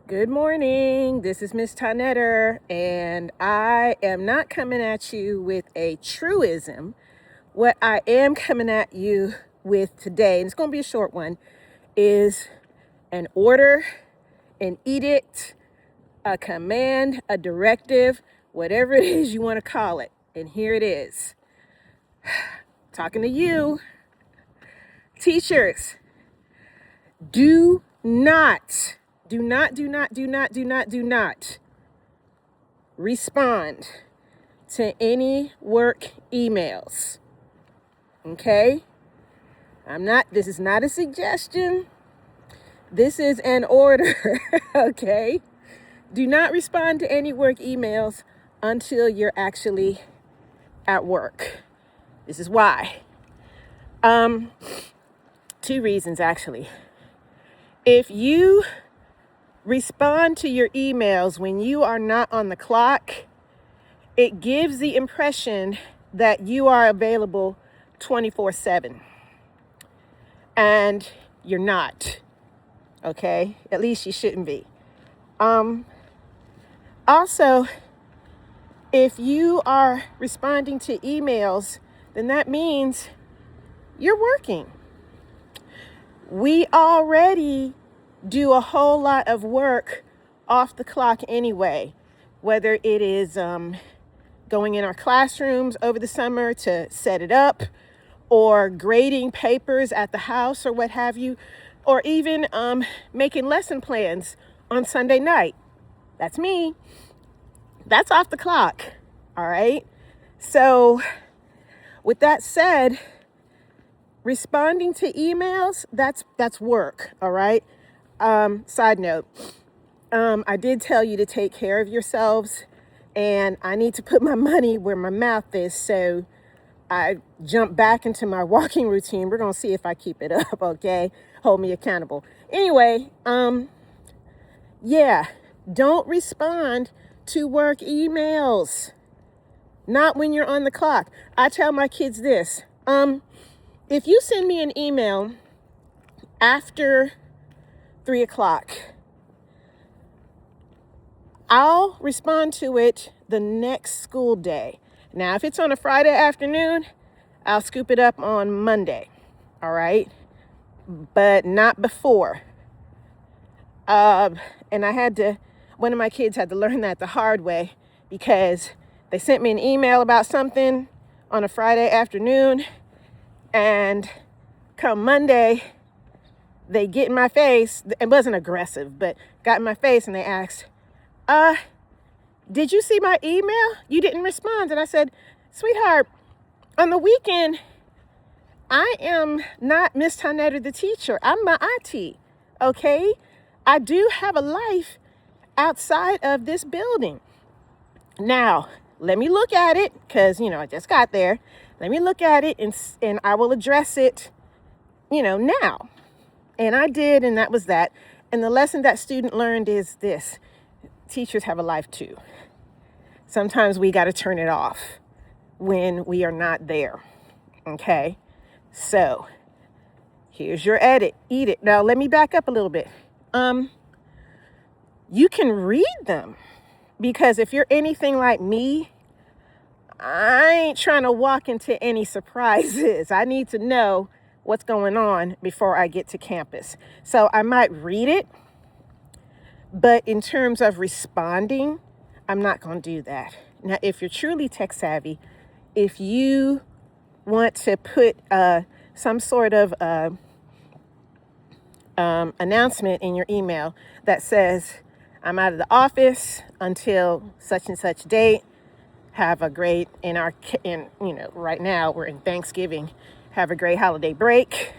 Good morning. This is Miss Tonetter, and I am not coming at you with a truism. What I am coming at you with today, and it's going to be a short one, is an order, an edict, a command, a directive, whatever it is you want to call it. And here it is. Talking to you, teachers. Do not respond to any work emails. Okay? This is not a suggestion. This is an order. Okay? Do not respond to any work emails until you're actually at work. This is why. Two reasons actually. If you respond to your emails when you are not on the clock, it gives the impression that you are available 24/7. And you're not. Okay? At least you shouldn't be. Also, if you are responding to emails, then that means you're working. We already do a whole lot of work off the clock anyway, whether it is going in our classrooms over the summer to set it up, or grading papers at the house or what have you, or even making lesson plans on Sunday night. That's me. That's off the clock. All right. So with that said, responding to emails, that's work. All right. Side note, I did tell you to take care of yourselves, and I need to put my money where my mouth is. So I jump back into my walking routine. We're going to see if I keep it up. Okay. Hold me accountable. Anyway, don't respond to work emails. Not when you're on the clock. I tell my kids this. If you send me an email after 3:00, I'll respond to it the next school day. Now, if it's on a Friday afternoon, I'll scoop it up on Monday. All right. But not before. And one of my kids had to learn that the hard way, because they sent me an email about something on a Friday afternoon, and come Monday, they get in my face. It wasn't aggressive, but got in my face, and they asked, did you see my email? You didn't respond. And I said, sweetheart, on the weekend, I am not Miss Tonetter the teacher. I'm my auntie, okay? I do have a life outside of this building. Now, let me look at it, because, I just got there. Let me look at it, and I will address it, now. And I did, and that was that. And the lesson that student learned is this: teachers have a life too. Sometimes we got to turn it off when we are not there. Okay? So, here's your edit. Eat it. Now, let me back up a little bit. You can read them, because if you're anything like me, I ain't trying to walk into any surprises. I need to know what's going on before I get to campus. So I might read it, but in terms of responding, I'm not going to do that. Now, if you're truly tech savvy, if you want to put some sort of announcement in your email that says, I'm out of the office until such and such date. Have a great, right now we're in Thanksgiving. Have a great holiday break.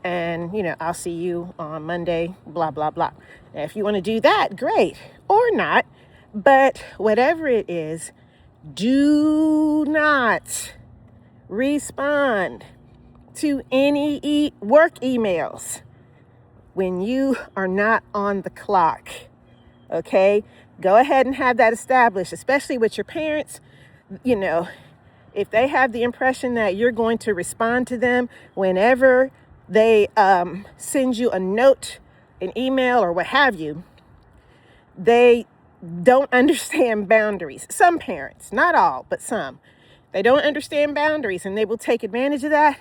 And, I'll see you on Monday, blah, blah, blah. Now, if you want to do that, great. Or not. But whatever it is, do not respond to any work emails when you are not on the clock. Okay? Go ahead and have that established, especially with your parents. If they have the impression that you're going to respond to them whenever they send you a note, an email, or what have you, they don't understand boundaries. Some parents, not all, but some, they don't understand boundaries and they will take advantage of that,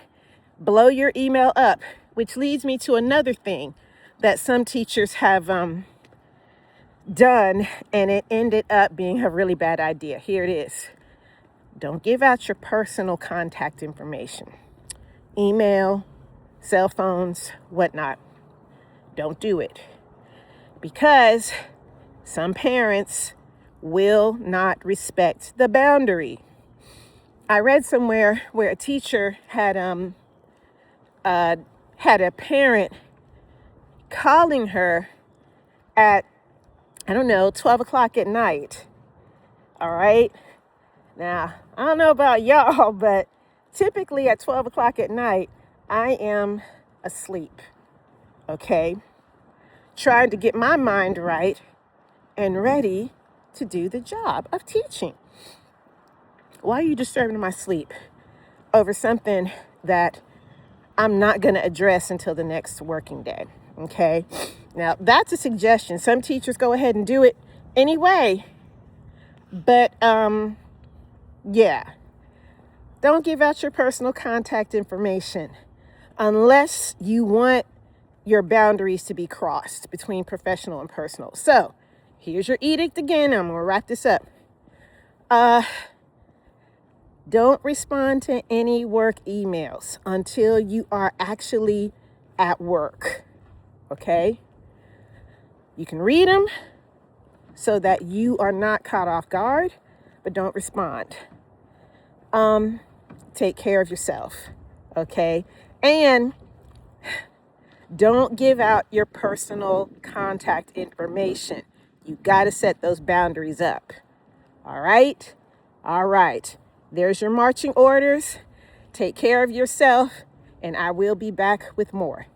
blow your email up, which leads me to another thing that some teachers have done, and it ended up being a really bad idea. Here it is. Don't give out your personal contact information. Email, cell phones, whatnot. Don't do it. Because some parents will not respect the boundary. I read somewhere where a teacher had a parent calling her at, 12 o'clock at night. All right. Now, I don't know about y'all, but typically at 12 o'clock at night, I am asleep. Okay. Trying to get my mind right and ready to do the job of teaching. Why are you disturbing my sleep over something that I'm not going to address until the next working day? Okay. Now, that's a suggestion. Some teachers go ahead and do it anyway. But, yeah. Don't give out your personal contact information unless you want your boundaries to be crossed between professional and personal. So, here's your edict again. I'm going to wrap this up. Don't respond to any work emails until you are actually at work. Okay? You can read them so that you are not caught off guard, but don't respond. Take care of yourself. Okay? And don't give out your personal contact information. You got to set those boundaries up. All right? All right. There's your marching orders. Take care of yourself, and I will be back with more.